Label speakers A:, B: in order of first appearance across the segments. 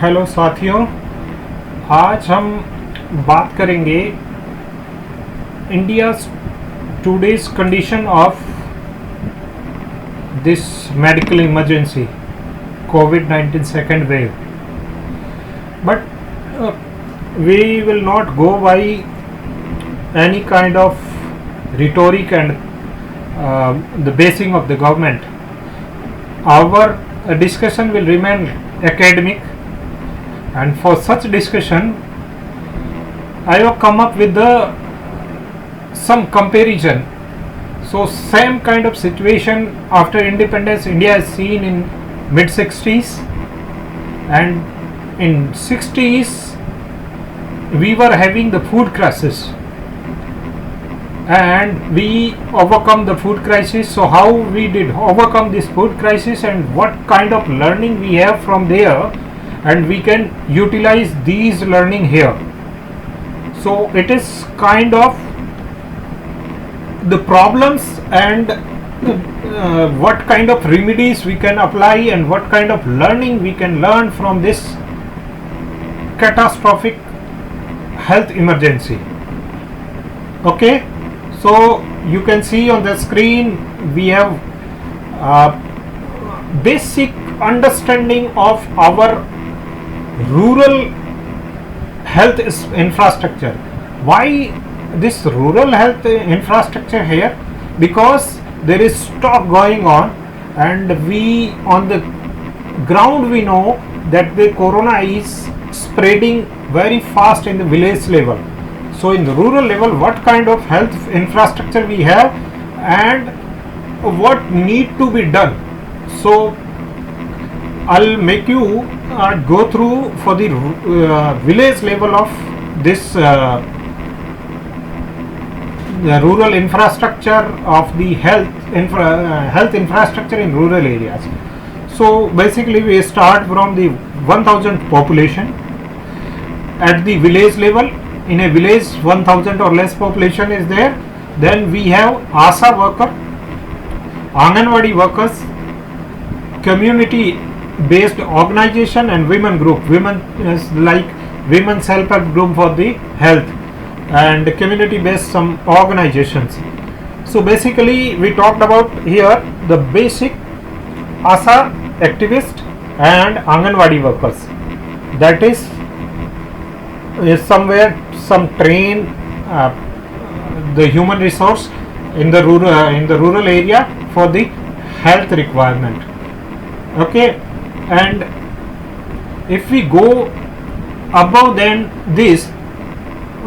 A: Hello साथियों, आज हम बात करेंगे India today's condition of this medical emergency covid second wave. But we will not go by any kind of rhetoric and the basing of the government. Our discussion will remain academic, and for such discussion I have come up with some comparison. So same kind of situation after independence India is seen in mid 60s, and in 60s we were having the food crisis and we overcome the food crisis. So how we did overcome this food crisis and what kind of learning we have from there, and we can utilize these learning here. So it is kind of the problems and what kind of remedies we can apply and what kind of learning we can learn from this catastrophic health emergency. Okay, so you can see on the screen we have basic understanding of our rural health infrastructure. Why this rural health infrastructure here? Because there is talk going on, and we on the ground we know that the corona is spreading very fast in the village level. So in the rural level, what kind of health infrastructure we have and what need to be done. So I'll make you go through for the village level of this the rural infrastructure of the health infrastructure in rural areas. So basically we start from the 1000 population at the village level. In a village 1000 or less population is there, then we have ASA worker, Anganwadi workers, community based organization, and women group. Women is like women self-help group for the health, and community based some organizations. So basically we talked about here the basic ASA activist and Anganwadi workers. That is somewhere some train the human resource in the rural area for the health requirement. Okay, and if we go above then this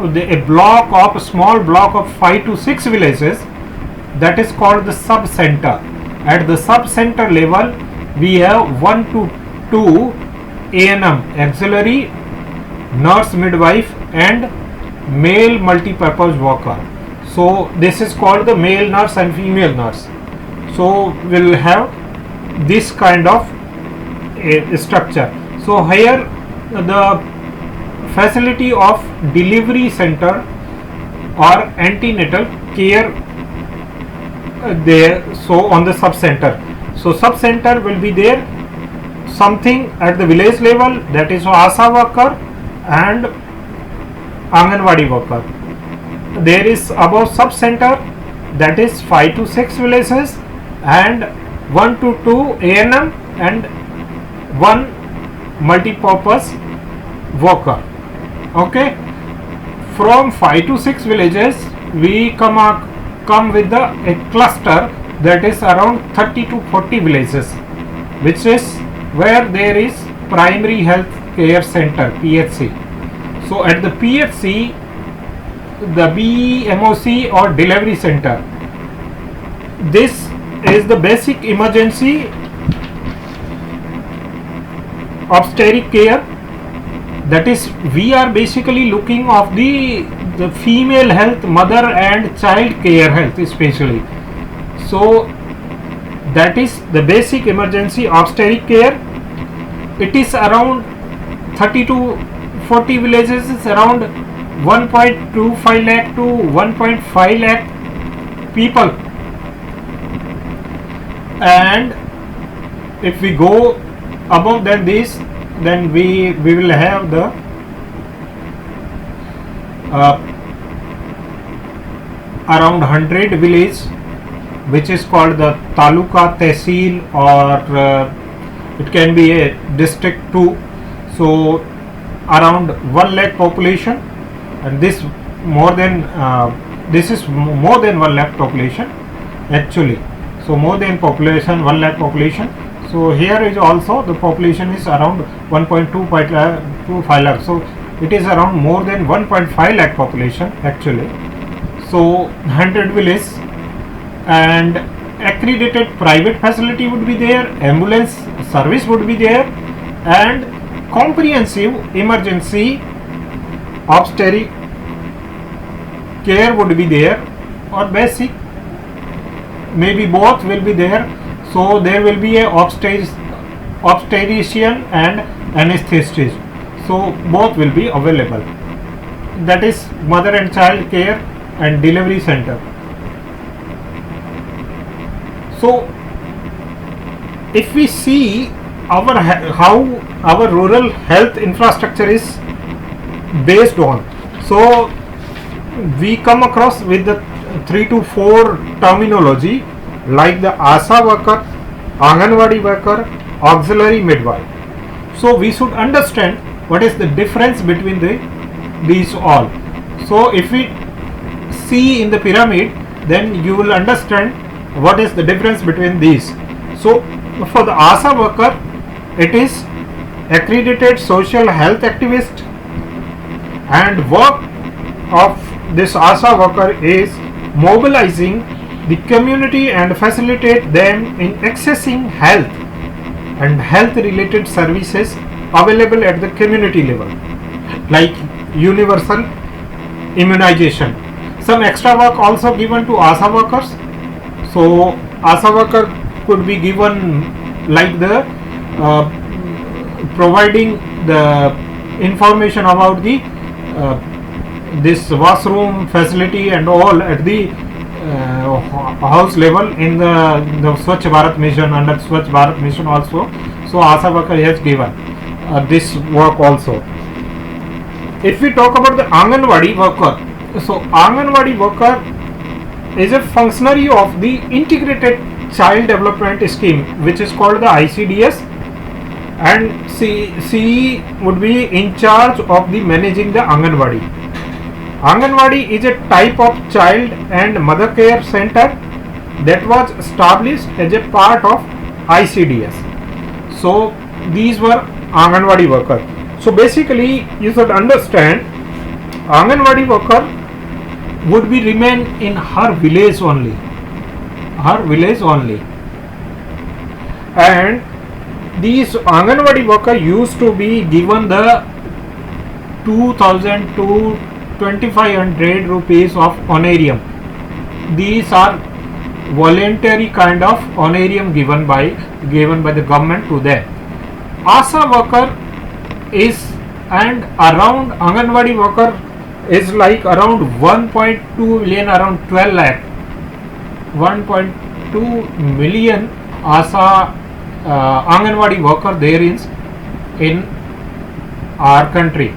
A: a small block of 5 to 6 villages, that is called the sub center. At the sub center level we have 1 to 2 ANM, auxiliary nurse midwife, and male multi-purpose worker. So this is called the male nurse and female nurse. So we'll have this kind of a structure. So here the facility of delivery center or antenatal care there. So on the sub center, so sub center will be there something at the village level, that is ASA worker and Anganwadi worker. There is above sub center, that is 5 to 6 villages, and 1 to 2 ANM and 1 multi-purpose worker. Okay, from 5 to 6 villages we come with a cluster that is around 30 to 40 villages, which is where there is primary health care center, PHC. So at the PHC, the BMOC or delivery center, this is the basic emergency obstetric care. That is, we are basically looking of the female health, mother and child care health especially. So that is the basic emergency obstetric care. It is around 30 to 40 villages, is around 1.25 lakh to 1.5 lakh people. And if we go above than this, then we will have the around 100 village, which is called the taluka, tehsil, or it can be a district too. So around 1 lakh population, and this is more than 1 lakh population actually. So more than population, 1 lakh population. So here is also the population is around 1.25 lakh. So it is around more than 1.5 lakh population actually. So 100 villages, and accredited private facility would be there, ambulance service would be there, and comprehensive emergency obstetric care would be there, or basic, maybe both will be there. So there will be a obstetrician and anesthetist, so both will be available. That is mother and child care and delivery center. So if we see how our rural health infrastructure is based on, so we come across with the 3 to 4 terminology, like the ASA worker, Anganwadi worker, auxiliary midwife. So we should understand what is the difference between these all. So if we see in the pyramid, then you will understand what is the difference between these. So for the ASA worker, it is accredited social health activist, and work of this ASA worker is mobilizing the community and facilitate them in accessing health and health related services available at the community level, like universal immunization. Some extra work also given to ASA workers. So ASA worker could be given like the providing the information about the this washroom facility and all at the house level in the Swachh Bharat mission, under Swachh Bharat mission also. So ASA worker has given this work also. If we talk about the Anganwadi worker, so Anganwadi worker is a functionary of the integrated child development scheme, which is called the ICDS, and she would be in charge of the managing the Anganwadi. Anganwadi is a type of child and mother care center that was established as a part of ICDS. So these were Anganwadi workers. So basically you should understand, Anganwadi worker would be remain in her village only, and these Anganwadi worker used to be given the 2,000 to 2,500 rupees of honorarium. These are voluntary kind of honorarium given by the government to them. ASA worker is, and around Anganwadi worker is like around 1.2 million, around 12 lakh, 1.2 million ASA Anganwadi worker there is in our country.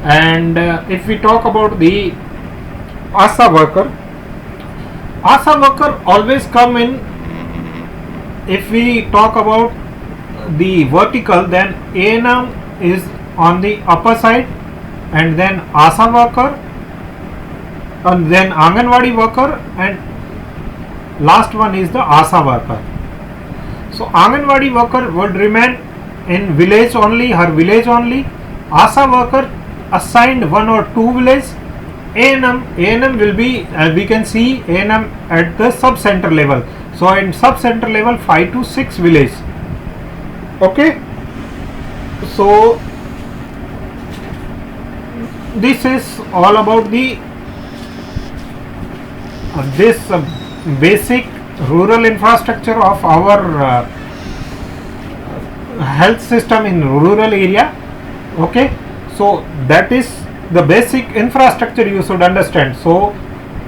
A: And if we talk about the ASA worker always come in, if we talk about the vertical, then ANM is on the upper side, and then ASA worker, and then Anganwadi worker, and last one is the ASA worker. So Anganwadi worker would remain in village only, her village only. ASA worker assigned 1 or 2 villages. ANM will be, as we can see, ANM at the sub center level. So in sub center level 5 to 6 villages. Okay. So this is all about the this basic rural infrastructure of our health system in rural area. Okay, so that is the basic infrastructure you should understand. So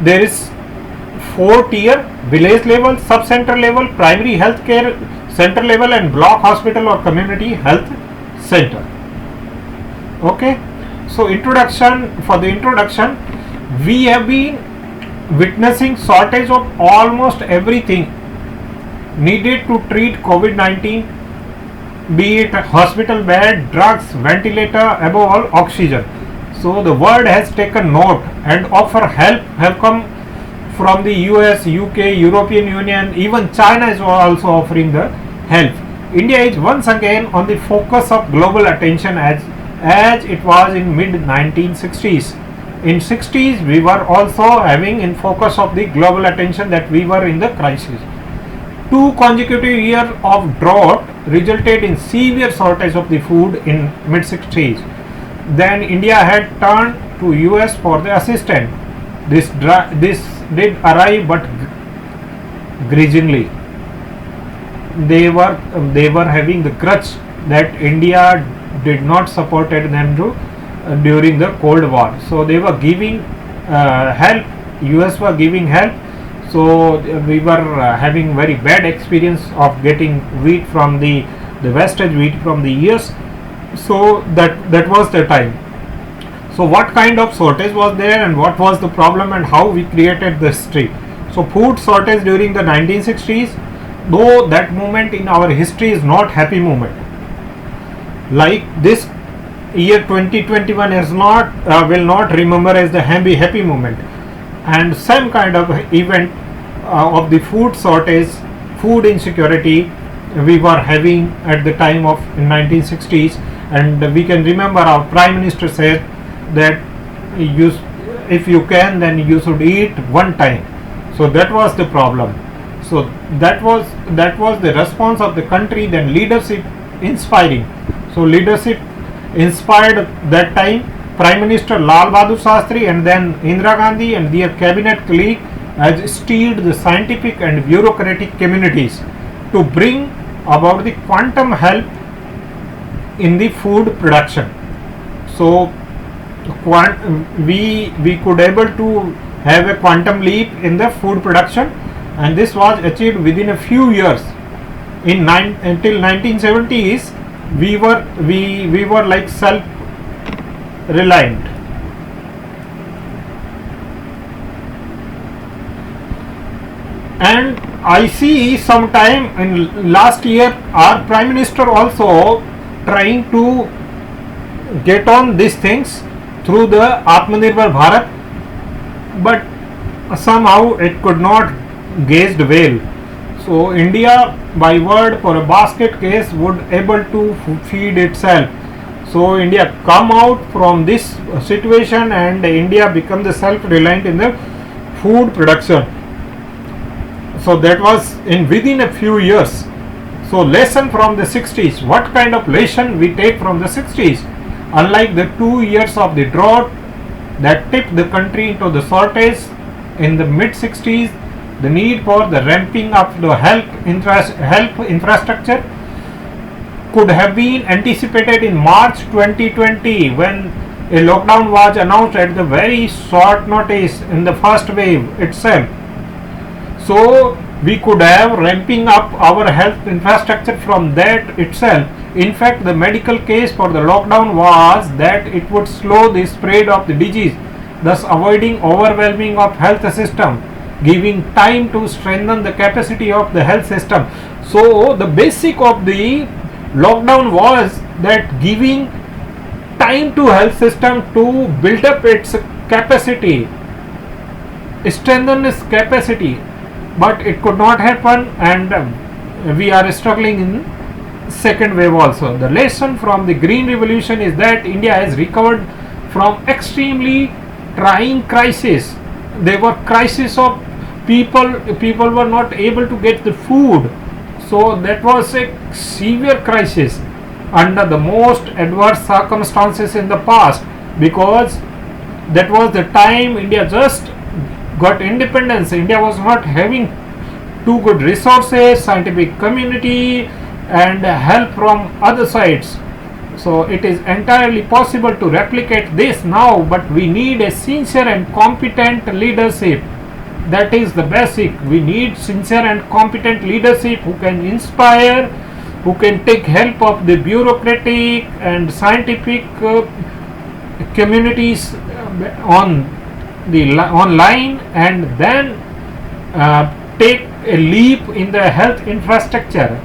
A: there is 4 tier: village level, sub center level, primary health care center level, and block hospital or community health center. Okay, so for the introduction, we have been witnessing shortage of almost everything needed to treat COVID-19, be it hospital bed, drugs, ventilator, above all oxygen. So the world has taken note and offer help have come from the US, UK, European Union, even China is also offering the help. India is once again on the focus of global attention as it was in mid 1960s. In 60s we were also having in focus of the global attention that we were in the crisis. 2 consecutive years of drought resulted in severe shortage of the food in mid 60s. Then India had turned to US for the assistance. This did arrive, but grudgingly. They were having the grudge that India did not supported them during the Cold War. So they were giving help. US were giving help. So we were having very bad experience of getting wheat from the wastage wheat from the US. So that was the time. So what kind of shortage was there and what was the problem and how we created the history. So food shortage during the 1960s, though that moment in our history is not happy moment. Like this year 2021 is not will not remember as the happy moment. And some kind of event of the food shortage, food insecurity we were having at the time of 1960s, and we can remember our Prime Minister said that if you can, then you should eat one time. So that was the problem. So that was the response of the country. Then leadership inspiring. So leadership inspired that time Prime Minister Lal Bahadur Shastri and then Indira Gandhi and their cabinet colleague has steered the scientific and bureaucratic communities to bring about the quantum help in the food production. So we could able to have a quantum leap in the food production, and this was achieved within a few years. Until 1970s we were like self reliant. And I see sometime in last year our Prime Minister also trying to get on these things through the Atmanirbhar Bharat, but somehow it could not gauged well. So India by word for a basket case would able to feed itself. So India come out from this situation and India become the self-reliant in the food production. So that was within a few years. So lesson from the 60s. What kind of lesson we take from the 60s? Unlike the 2 years of the drought that tipped the country into the shortage in the mid 60s, the need for the ramping up the health infrastructure could have been anticipated in March 2020 when a lockdown was announced at the very short notice in the first wave itself. So we could have ramping up our health infrastructure from that itself. In fact, the medical case for the lockdown was that it would slow the spread of the disease, thus avoiding overwhelming of health system, giving time to strengthen the capacity of the health system. So the basic of the lockdown was that giving time to health system to build up its capacity, strengthen its capacity, but it could not happen, and we are struggling in second wave also. The lesson from the Green Revolution is that India has recovered from extremely trying crisis. There were crisis of people were not able to get the food. So that was a severe crisis under the most adverse circumstances in the past, because that was the time India just got independence. India was not having too good resources, scientific community and help from other sides. So it is entirely possible to replicate this now, but we need a sincere and competent leadership. That is the basic. We need sincere and competent leadership who can inspire, who can take help of the bureaucratic and scientific communities on the online, and then take a leap in the health infrastructure.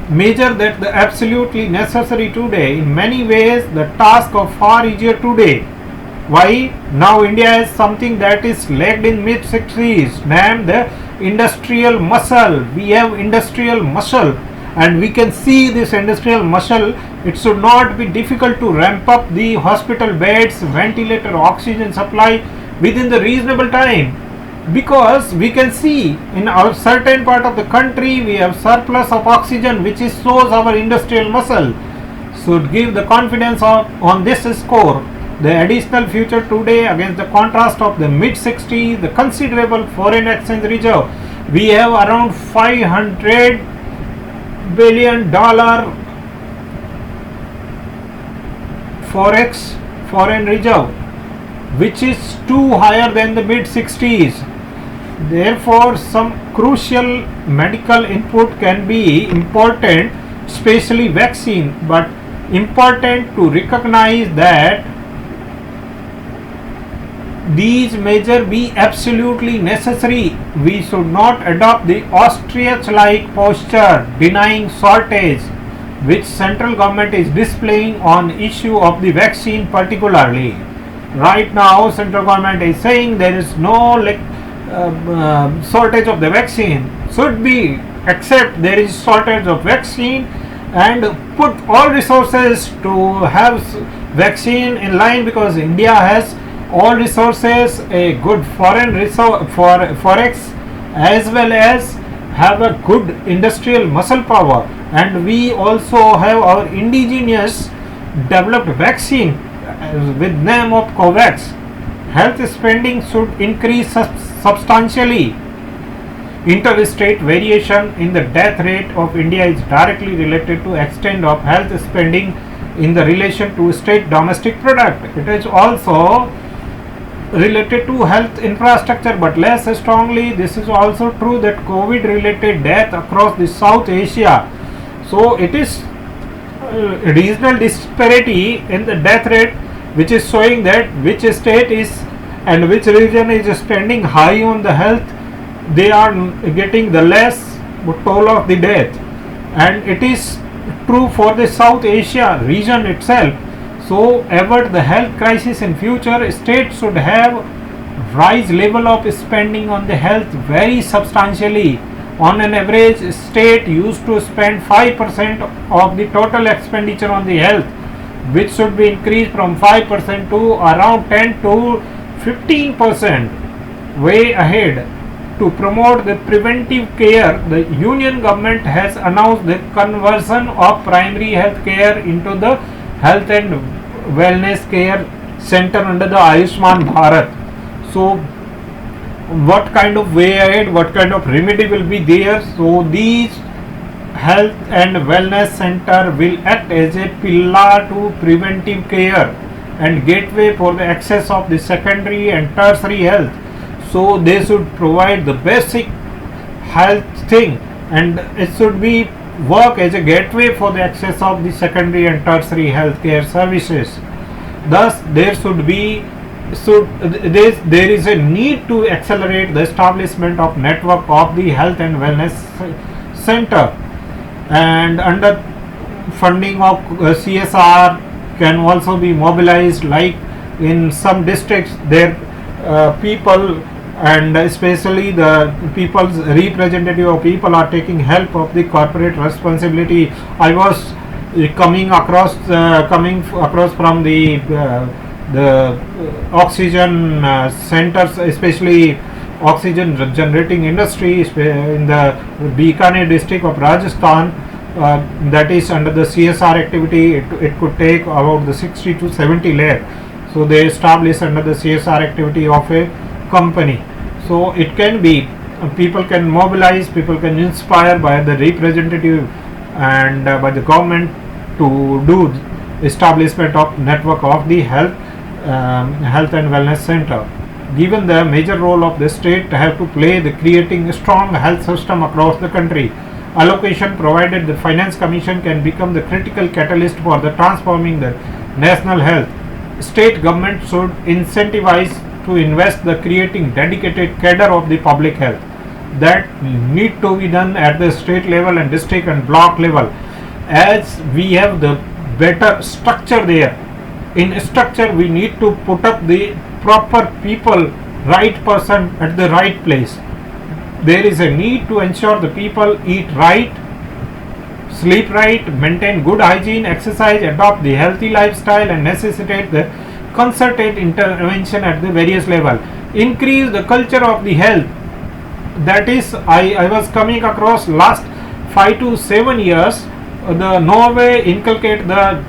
A: Measure that the absolutely necessary today. In many ways, the task of far easier today. Why? Now India is something that is lagged in mid 60s, named the industrial muscle. We have industrial muscle, and we can see this industrial muscle. It should not be difficult to ramp up the hospital beds, ventilator, oxygen supply within the reasonable time, because we can see in our certain part of the country we have surplus of oxygen, which is shows our industrial muscle. Should give the confidence on this score. The additional future today against the contrast of the mid 60s, the considerable foreign exchange reserve. We have around $500 billion forex foreign reserve, which is too higher than the mid 60s. Therefore, some crucial medical input can be important, especially vaccine, but important to recognize that these measures be absolutely necessary. We should not adopt the ostrich-like posture denying shortage, which central government is displaying on issue of the vaccine particularly. Right now, central government is saying there is no shortage of the vaccine. Should be accept there is shortage of vaccine and put all resources to have vaccine in line, because India has all resources, a good foreign resource for forex, as well as have a good industrial muscle power, and we also have our indigenous developed vaccine with name of COVAX. Health spending should increase substantially. Interstate variation in the death rate of India is directly related to extent of health spending in the relation to state domestic product. It is also related to health infrastructure, but less strongly. This is also true that COVID related death across the South Asia. So it is regional disparity in the death rate, which is showing that which state is and which region is spending high on the health, they are getting the less toll of the death. And it is true for the South Asia region itself. So avert the health crisis in future, states should have rise level of spending on the health very substantially. On an average, state used to spend 5% of the total expenditure on the health, which should be increased from 5% to around 10 to 15%. Way ahead. To promote the preventive care, the union government has announced the conversion of primary health care into the health and wellness care center under the Ayushman Bharat. So what kind of way ahead, what kind of remedy will be there? So these health and wellness center will act as a pillar to preventive care and gateway for the access of the secondary and tertiary health. So they should provide the basic health thing, and it should be work as a gateway for the access of the secondary and tertiary healthcare services. Thus, there is a need to accelerate the establishment of network of the health and wellness center, and under funding of CSR can also be mobilized. Like in some districts, there people and especially the people's representative of people are taking help of the corporate responsibility. I was coming across from the oxygen centers, especially oxygen generating industry in the Bikaner district of Rajasthan, that is under the CSR activity. It could take about the 60 to 70 lakh. So they established under the CSR activity of a company. So it can be people can mobilize, people can inspire by the representative and by the government to do establishment of network of the health and wellness center. Given the major role of the state have to play the creating a strong health system across the country, allocation, provided the Finance Commission can become the critical catalyst for the transforming the national health. State government should incentivize to invest the creating dedicated cadre of the public health. That need to be done at the state level and district and block level, as we have the better structure there. In structure we need to put up the proper people, right person at the right place. There is a need to ensure the people eat right, sleep right, maintain good hygiene, exercise, adopt the healthy lifestyle, and necessitate the concerted intervention at the various level. Increase the culture of the health. That is, I was coming across last 5 to 7 years, the Norway inculcate the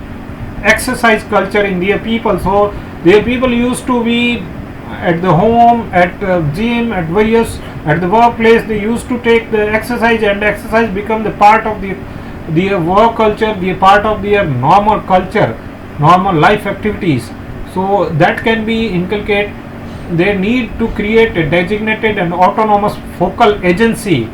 A: exercise culture in their people. So their people used to be at the home, at gym, at various, at the workplace. They used to take the exercise, and exercise become the part of their work culture, the part of their normal culture, normal life activities. So that can be inculcated. They need to create a designated and autonomous focal agency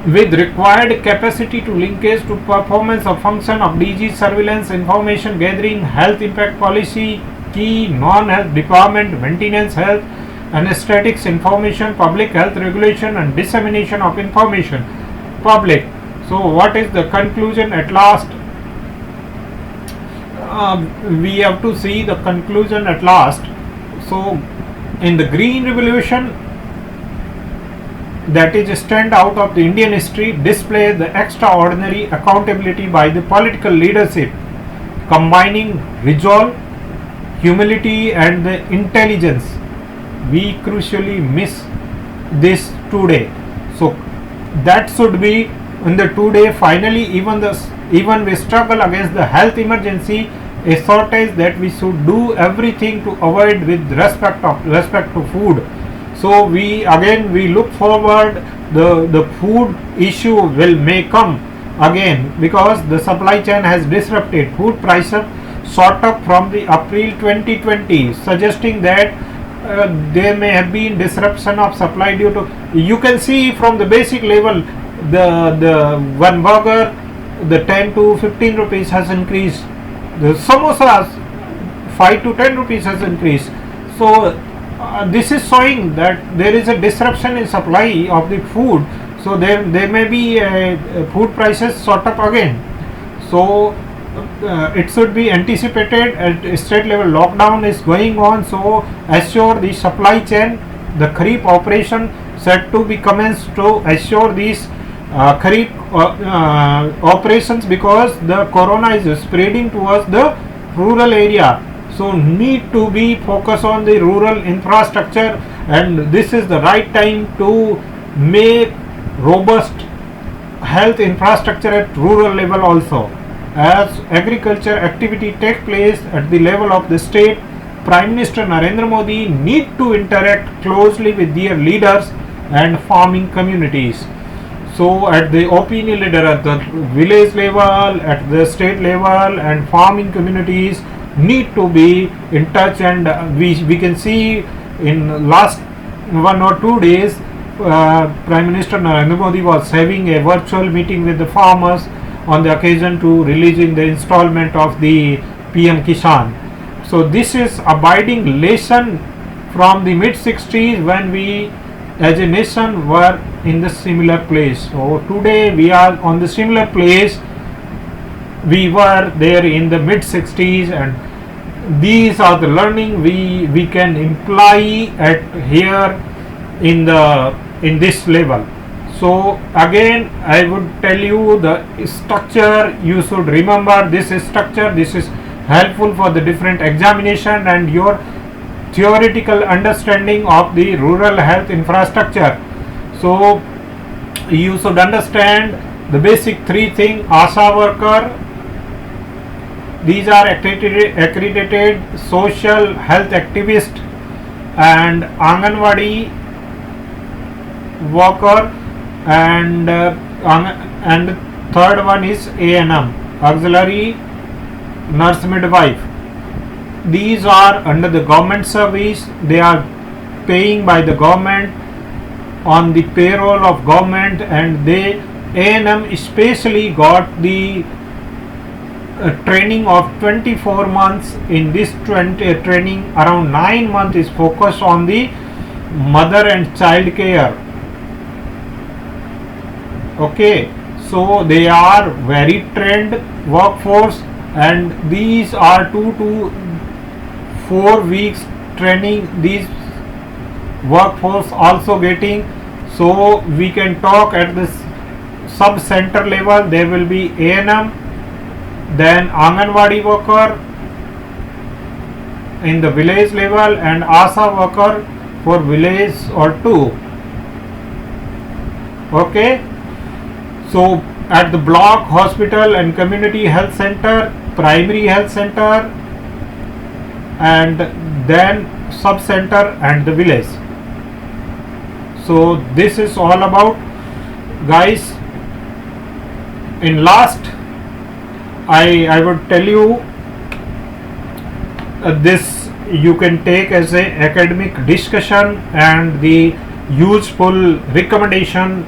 A: with required capacity to linkage to performance of function of disease surveillance, information gathering, health impact policy, key non-health department, maintenance health and statistics information, public health regulation and dissemination of information public. So what is the conclusion at last? We have to see the conclusion at last. So in the Green Revolution, that is stand out of the Indian history, display the extraordinary accountability by the political leadership, combining resolve, humility and the intelligence. We crucially miss this today. So that should be in the today. Finally, even we struggle against the health emergency, a shortage that we should do everything to avoid with respect to food. So we look forward, the food issue may come again, because the supply chain has disrupted. Food prices shot up from the April 2020, suggesting that there may have been disruption of supply due to, you can see from the basic level, the one burger, the 10 to 15 rupees has increased. The samosas 5 to 10 rupees has increased. So this is showing that there is a disruption in supply of the food. So there may be food prices shot up again. So it should be anticipated. At state level lockdown is going on, so assure the supply chain. The Kharif operation set to be commenced to assure these Kharif operations, because the corona is spreading towards the rural area. So need to be focused on the rural infrastructure, and this is the right time to make robust health infrastructure at rural level also. As agriculture activity take place at the level of the state, Prime Minister Narendra Modi need to interact closely with their leaders and farming communities. So at the opinion leader, at the village level, at the state level, and farming communities need to be in touch. And we can see in last 1 or 2 days, Prime Minister Narendra Modi was having a virtual meeting with the farmers on the occasion to releasing the installment of the PM Kisan. So this is abiding lesson from the mid-60s, when we as a nation were in the similar place. So today we are on the similar place we were there in the mid-60s, and these are the learning we can imply at here in this level. So again I would tell you the structure, you should remember this structure. This is helpful for the different examination and your theoretical understanding of the rural health infrastructure. So you should understand the basic 3 things: ASHA worker, these are accredited social health activist, and Anganwadi worker, and third one is ANM, auxiliary nurse midwife. These are under the government service, they are paying by the government, on the payroll of government, and they A&M especially got the training of 24 months. In this training, around 9 months is focused on the mother and child care. Okay, so they are very trained workforce, and these are 2 to 4 weeks training these workforce also getting. So we can talk at this sub center level, there will be A&M, then Anganwadi worker in the village level, and ASA worker for village or 2. Okay, so at the block, hospital and community health center, primary health center, and then sub center and the village. So this is all about, guys. In last, I would tell you this you can take as a academic discussion and the useful recommendation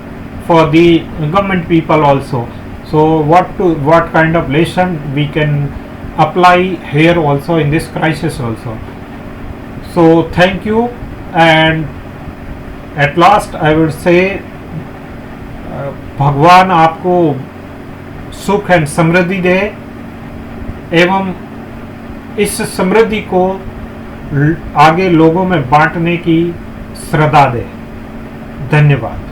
A: for the government people also. So what kind of lesson we can apply here also in this crisis also. So thank you, and at last I would say भगवान आपको सुख and समृद्धि दे, एवं इस समृद्धि को आगे लोगों में बांटने की श्रद्धा दे। धन्यवाद।